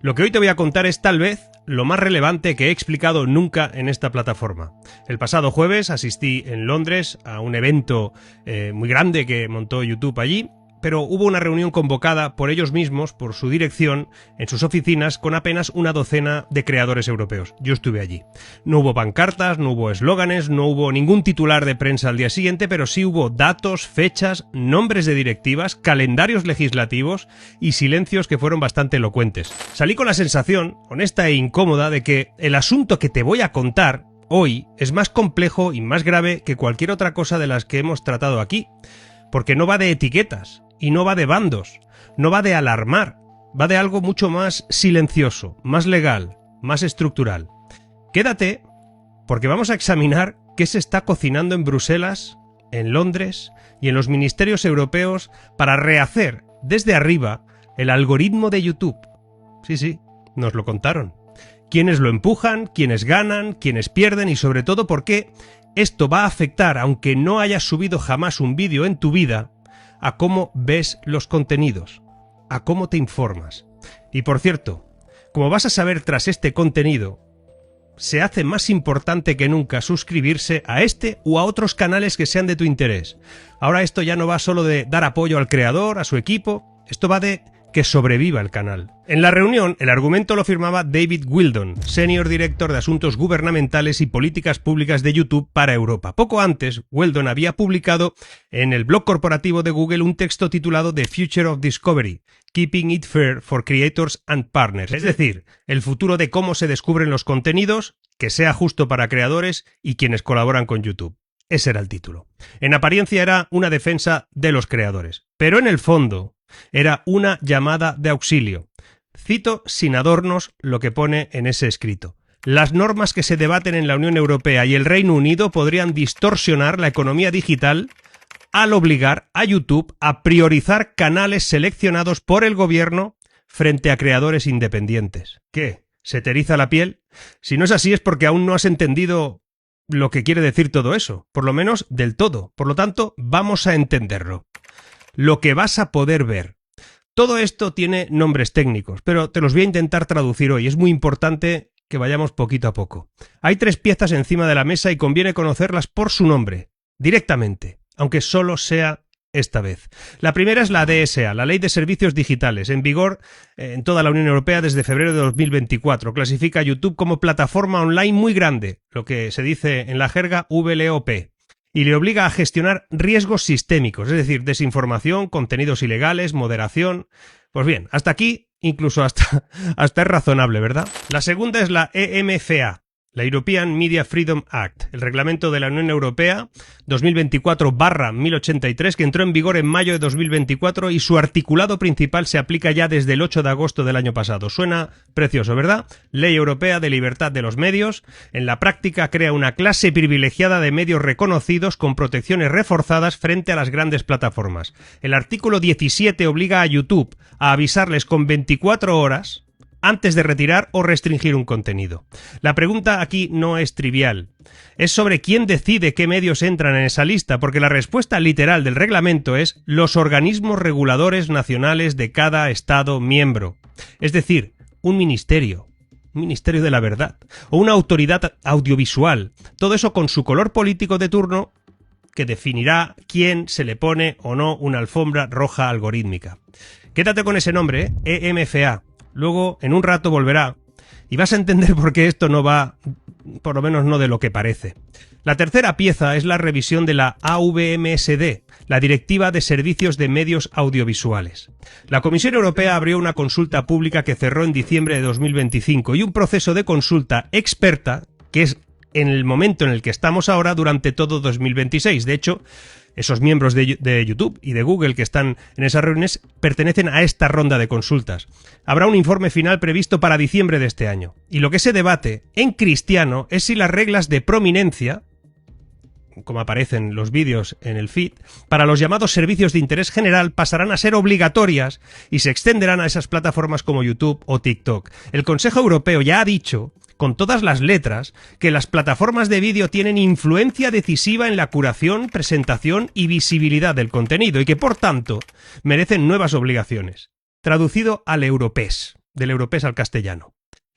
Lo que hoy te voy a contar es tal vez lo más relevante que he explicado nunca en esta plataforma. El pasado jueves asistí en Londres a un evento muy grande que montó YouTube allí, pero hubo una reunión convocada por ellos mismos, por su dirección, en sus oficinas, con apenas una docena de creadores europeos. Yo estuve allí. No hubo pancartas, no hubo eslóganes, no hubo ningún titular de prensa al día siguiente, pero sí hubo datos, fechas, nombres de directivas, calendarios legislativos y silencios que fueron bastante elocuentes. Salí con la sensación, honesta e incómoda, de que el asunto que te voy a contar hoy es más complejo y más grave que cualquier otra cosa de las que hemos tratado aquí, porque no va de etiquetas. Y no va de bandos, no va de alarmar, va de algo mucho más silencioso, más legal, más estructural. Quédate, porque vamos a examinar qué se está cocinando en Bruselas, en Londres y en los ministerios europeos para rehacer desde arriba el algoritmo de YouTube. Sí, nos lo contaron. Quiénes lo empujan, quiénes ganan, quiénes pierden y sobre todo por qué esto va a afectar, aunque no hayas subido jamás un vídeo en tu vida, a cómo ves los contenidos, a cómo te informas. Y por cierto, como vas a saber tras este contenido, se hace más importante que nunca suscribirse a este u a otros canales que sean de tu interés. Ahora esto ya no va solo de dar apoyo al creador, a su equipo, esto va de que sobreviva el canal. En la reunión, el argumento lo firmaba David Wheldon, Senior Director de Asuntos Gubernamentales y Políticas Públicas de YouTube para Europa. Poco antes, Wheldon había publicado en el blog corporativo de Google un texto titulado The Future of Discovery, Keeping It Fair for Creators and Partners, es decir, el futuro de cómo se descubren los contenidos, que sea justo para creadores y quienes colaboran con YouTube. Ese era el título. En apariencia era una defensa de los creadores, pero en el fondo era una llamada de auxilio. Cito sin adornos lo que pone en ese escrito. Las normas que se debaten en la Unión Europea y el Reino Unido podrían distorsionar la economía digital al obligar a YouTube a priorizar canales seleccionados por el gobierno frente a creadores independientes. ¿Qué? ¿Se te eriza la piel? Si no es así es porque aún no has entendido lo que quiere decir todo eso, por lo menos del todo. Por lo tanto, vamos a entenderlo. Lo que vas a poder ver. Todo esto tiene nombres técnicos, pero te los voy a intentar traducir hoy. Es muy importante que vayamos poquito a poco. Hay 3 piezas encima de la mesa y conviene conocerlas por su nombre, directamente, aunque solo sea esta vez. La primera es la DSA, la Ley de Servicios Digitales, en vigor en toda la Unión Europea desde febrero de 2024. Clasifica a YouTube como plataforma online muy grande, lo que se dice en la jerga VLOP, y le obliga a gestionar riesgos sistémicos, es decir, desinformación, contenidos ilegales, moderación. Pues bien, hasta aquí incluso hasta es razonable, ¿verdad? La segunda es la EMFA, la European Media Freedom Act, el reglamento de la Unión Europea 2024/1083, que entró en vigor en mayo de 2024 y su articulado principal se aplica ya desde el 8 de agosto del año pasado. Suena precioso, ¿verdad? Ley Europea de Libertad de los Medios. En la práctica crea una clase privilegiada de medios reconocidos con protecciones reforzadas frente a las grandes plataformas. El artículo 17 obliga a YouTube a avisarles con 24 horas antes de retirar o restringir un contenido. La pregunta aquí no es trivial. Es sobre quién decide qué medios entran en esa lista, porque la respuesta literal del reglamento es los organismos reguladores nacionales de cada Estado miembro. Es decir, un ministerio de la verdad, o una autoridad audiovisual. Todo eso con su color político de turno que definirá quién se le pone o no una alfombra roja algorítmica. Quédate con ese nombre, EMFA. Luego, en un rato volverá y vas a entender por qué esto no va, por lo menos no de lo que parece. La tercera pieza es la revisión de la AVMSD, la Directiva de Servicios de Medios Audiovisuales. La Comisión Europea abrió una consulta pública que cerró en diciembre de 2025 y un proceso de consulta experta, que es en el momento en el que estamos ahora, durante todo 2026. De hecho, esos miembros de YouTube y de Google que están en esas reuniones pertenecen a esta ronda de consultas. Habrá un informe final previsto para diciembre de este año. Y lo que se debate en cristiano es si las reglas de prominencia, como aparecen los vídeos en el feed, para los llamados servicios de interés general pasarán a ser obligatorias y se extenderán a esas plataformas como YouTube o TikTok. El Consejo Europeo ya ha dicho, con todas las letras, que las plataformas de vídeo tienen influencia decisiva en la curación, presentación y visibilidad del contenido y que, por tanto, merecen nuevas obligaciones. Traducido al europés. del europeo al castellano.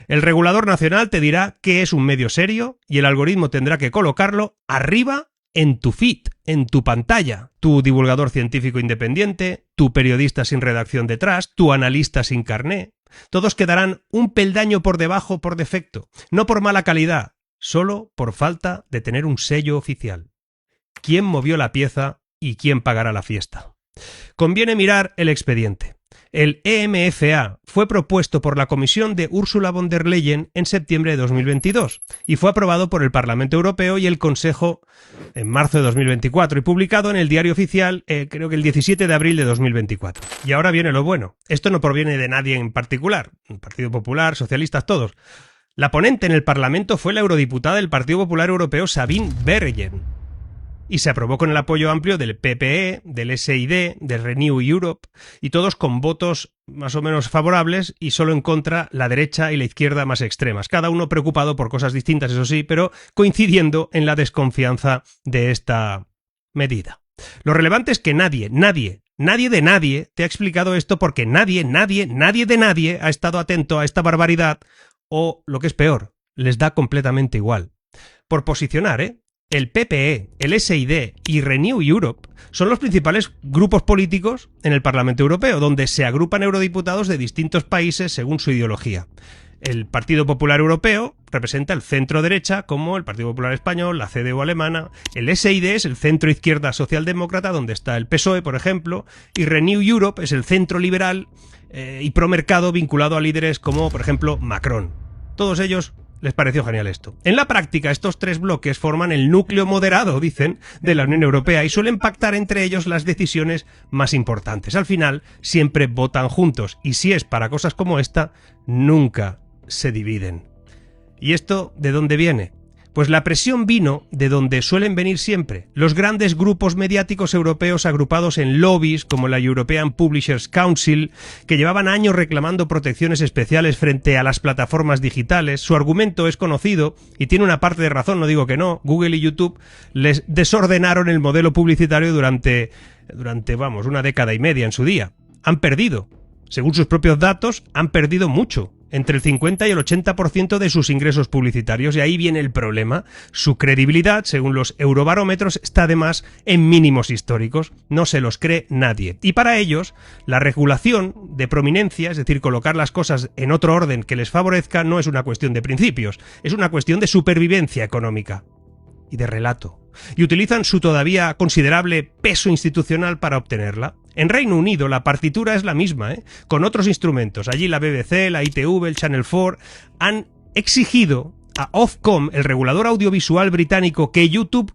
El regulador nacional te dirá qué es un medio serio y el algoritmo tendrá que colocarlo arriba en tu feed, en tu pantalla. Tu divulgador científico independiente, tu periodista sin redacción detrás, tu analista sin carné. Todos quedarán un peldaño por debajo por defecto, no por mala calidad, solo por falta de tener un sello oficial. ¿Quién movió la pieza y quién pagará la fiesta? Conviene mirar el expediente. El EMFA fue propuesto por la Comisión de Ursula von der Leyen en septiembre de 2022 y fue aprobado por el Parlamento Europeo y el Consejo en marzo de 2024 y publicado en el Diario Oficial creo que el 17 de abril de 2024. Y ahora viene lo bueno. Esto no proviene de nadie en particular, Partido Popular, socialistas, todos. La ponente en el Parlamento fue la eurodiputada del Partido Popular Europeo Sabine Verheyen. Y se aprobó con el apoyo amplio del PPE, del SID, del Renew Europe, y todos con votos más o menos favorables y solo en contra la derecha y la izquierda más extremas. Cada uno preocupado por cosas distintas, eso sí, pero coincidiendo en la desconfianza de esta medida. Lo relevante es que nadie de nadie te ha explicado esto porque nadie de nadie ha estado atento a esta barbaridad o, lo que es peor, les da completamente igual. Por posicionar, el PPE, el SID y Renew Europe son los principales grupos políticos en el Parlamento Europeo, donde se agrupan eurodiputados de distintos países según su ideología. El Partido Popular Europeo representa el centro-derecha, como el Partido Popular Español, la CDU alemana. El SID es el centro-izquierda socialdemócrata, donde está el PSOE, por ejemplo. Y Renew Europe es el centro-liberal y pro-mercado vinculado a líderes como, por ejemplo, Macron. Todos ellos les pareció genial esto. En la práctica, estos tres bloques forman el núcleo moderado, dicen, de la Unión Europea y suelen pactar entre ellos las decisiones más importantes. Al final, siempre votan juntos y si es para cosas como esta, nunca se dividen. ¿Y esto de dónde viene? Pues la presión vino de donde suelen venir siempre, los grandes grupos mediáticos europeos agrupados en lobbies como la European Publishers Council, que llevaban años reclamando protecciones especiales frente a las plataformas digitales. Su argumento es conocido y tiene una parte de razón, no digo que no. Google y YouTube les desordenaron el modelo publicitario durante una década y media en su día. Han perdido, según sus propios datos, han perdido mucho. Entre el 50 y el 80% de sus ingresos publicitarios, y ahí viene el problema. Su credibilidad, según los eurobarómetros, está además en mínimos históricos. No se los cree nadie. Y para ellos, la regulación de prominencia, es decir, colocar las cosas en otro orden que les favorezca, no es una cuestión de principios, es una cuestión de supervivencia económica y de relato. Y utilizan su todavía considerable peso institucional para obtenerla. En Reino Unido la partitura es la misma, con otros instrumentos. Allí la BBC, la ITV, el Channel 4 han exigido a Ofcom, el regulador audiovisual británico, que YouTube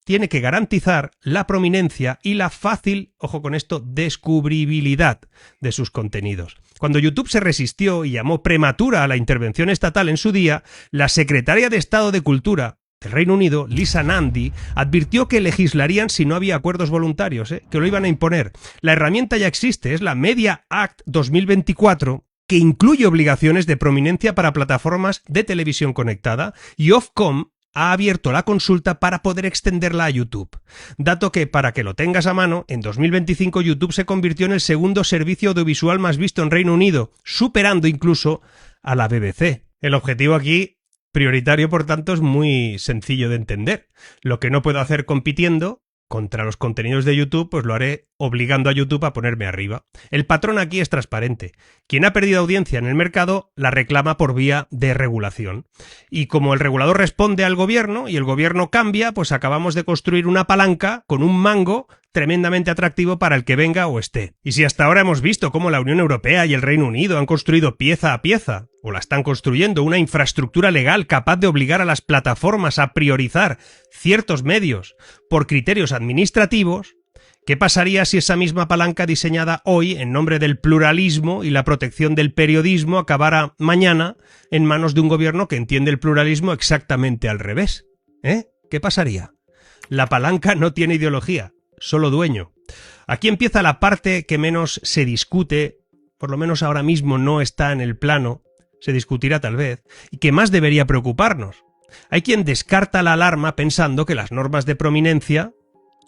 tiene que garantizar la prominencia y la fácil, ojo con esto, descubribilidad de sus contenidos. Cuando YouTube se resistió y llamó prematura a la intervención estatal en su día, la secretaria de Estado de Cultura del Reino Unido, Lisa Nandy, advirtió que legislarían si no había acuerdos voluntarios, que lo iban a imponer. La herramienta ya existe, es la Media Act 2024, que incluye obligaciones de prominencia para plataformas de televisión conectada, y Ofcom ha abierto la consulta para poder extenderla a YouTube. Dato que, para que lo tengas a mano, en 2025 YouTube se convirtió en el segundo servicio audiovisual más visto en Reino Unido, superando incluso a la BBC. El objetivo aquí prioritario, por tanto, es muy sencillo de entender. Lo que no puedo hacer compitiendo contra los contenidos de YouTube, pues lo haré obligando a YouTube a ponerme arriba. El patrón aquí es transparente. Quien ha perdido audiencia en el mercado la reclama por vía de regulación. Y como el regulador responde al gobierno y el gobierno cambia, pues acabamos de construir una palanca con un mango tremendamente atractivo para el que venga o esté. Y si hasta ahora hemos visto cómo la Unión Europea y el Reino Unido han construido pieza a pieza, o la están construyendo, una infraestructura legal capaz de obligar a las plataformas a priorizar ciertos medios por criterios administrativos, ¿qué pasaría si esa misma palanca diseñada hoy en nombre del pluralismo y la protección del periodismo acabara mañana en manos de un gobierno que entiende el pluralismo exactamente al revés? ¿Qué pasaría? La palanca no tiene ideología, solo dueño. Aquí empieza la parte que menos se discute, por lo menos ahora mismo no está en el plano, se discutirá tal vez, y que más debería preocuparnos. Hay quien descarta la alarma pensando que las normas de prominencia,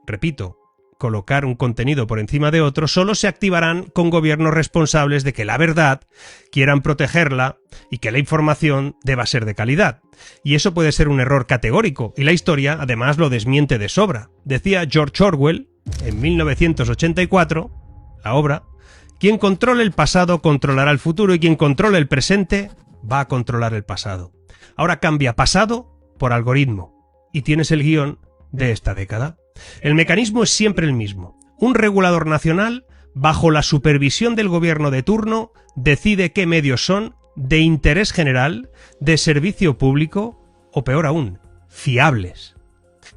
repito, colocar un contenido por encima de otro, solo se activarán con gobiernos responsables de que la verdad quieran protegerla y que la información deba ser de calidad. Y eso puede ser un error categórico, y la historia además lo desmiente de sobra. Decía George Orwell en 1984, la obra: quien controle el pasado controlará el futuro, y quien controle el presente va a controlar el pasado. Ahora cambia pasado por algoritmo, y tienes el guión de esta década. El mecanismo es siempre el mismo. Un regulador nacional, bajo la supervisión del gobierno de turno, decide qué medios son de interés general, de servicio público o, peor aún, fiables.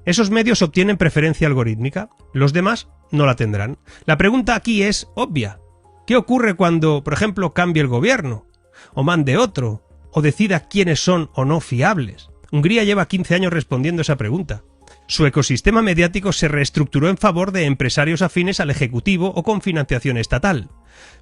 Esos medios obtienen preferencia algorítmica, los demás no la tendrán. La pregunta aquí es obvia. ¿Qué ocurre cuando, por ejemplo, cambie el gobierno? O mande otro, o decida quiénes son o no fiables. Hungría lleva 15 años respondiendo esa pregunta. Su ecosistema mediático se reestructuró en favor de empresarios afines al Ejecutivo o con financiación estatal,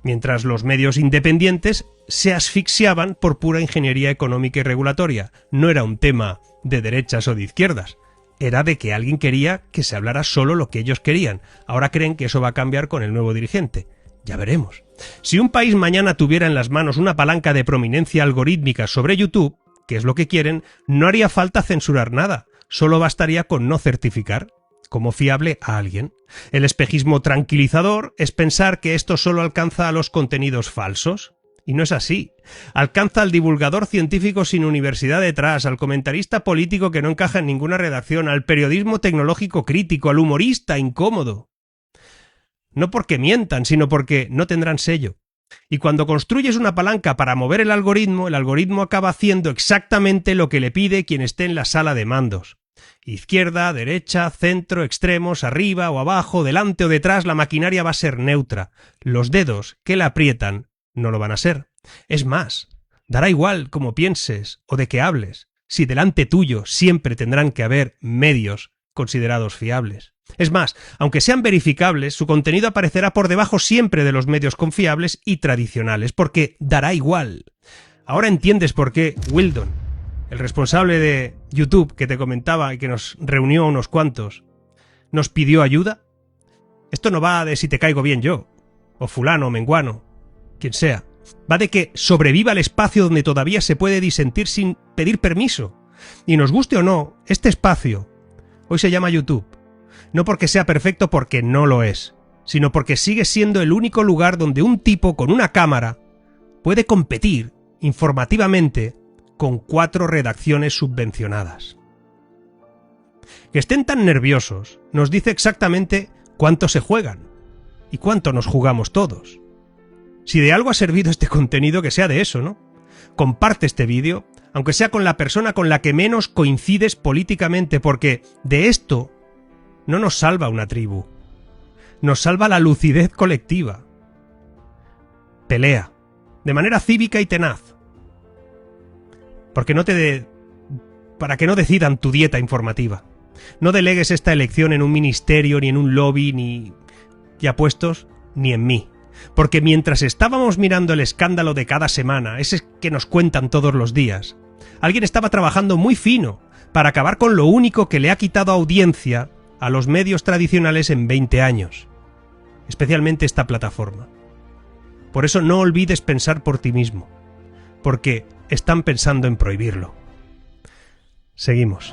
mientras los medios independientes se asfixiaban por pura ingeniería económica y regulatoria. No era un tema de derechas o de izquierdas, era de que alguien quería que se hablara solo lo que ellos querían. Ahora creen que eso va a cambiar con el nuevo dirigente. Ya veremos. Si un país mañana tuviera en las manos una palanca de prominencia algorítmica sobre YouTube, que es lo que quieren, no haría falta censurar nada. Solo bastaría con no certificar como fiable a alguien. El espejismo tranquilizador es pensar que esto solo alcanza a los contenidos falsos. Y no es así. Alcanza al divulgador científico sin universidad detrás, al comentarista político que no encaja en ninguna redacción, al periodismo tecnológico crítico, al humorista incómodo. No porque mientan, sino porque no tendrán sello. Y cuando construyes una palanca para mover el algoritmo acaba haciendo exactamente lo que le pide quien esté en la sala de mandos. Izquierda, derecha, centro, extremos, arriba o abajo, delante o detrás, la maquinaria va a ser neutra. Los dedos que la aprietan no lo van a ser. Es más, dará igual cómo pienses o de qué hables, si delante tuyo siempre tendrán que haber medios considerados fiables. Es más, aunque sean verificables, su contenido aparecerá por debajo siempre de los medios confiables y tradicionales, porque dará igual. Ahora entiendes por qué Wildon, el responsable de YouTube que te comentaba y que nos reunió a unos cuantos, nos pidió ayuda. Esto no va de si te caigo bien yo, o fulano o menguano, quien sea. Va de que sobreviva el espacio donde todavía se puede disentir sin pedir permiso. Y nos guste o no, este espacio hoy se llama YouTube. No porque sea perfecto, porque no lo es, sino porque sigue siendo el único lugar donde un tipo con una cámara puede competir informativamente con 4 redacciones subvencionadas. Que estén tan nerviosos nos dice exactamente cuánto se juegan y cuánto nos jugamos todos. Si de algo ha servido este contenido, que sea de eso, ¿no? Comparte este vídeo, aunque sea con la persona con la que menos coincides políticamente, porque de esto no nos salva una tribu, nos salva la lucidez colectiva. Pelea, de manera cívica y tenaz, porque para que no decidan tu dieta informativa. No delegues esta elección en un ministerio, ni en un lobby, ni ya puestos, ni en mí. Porque mientras estábamos mirando el escándalo de cada semana, ese que nos cuentan todos los días, alguien estaba trabajando muy fino para acabar con lo único que le ha quitado audiencia a los medios tradicionales en 20 años, especialmente esta plataforma. Por eso no olvides pensar por ti mismo, porque están pensando en prohibirlo. Seguimos.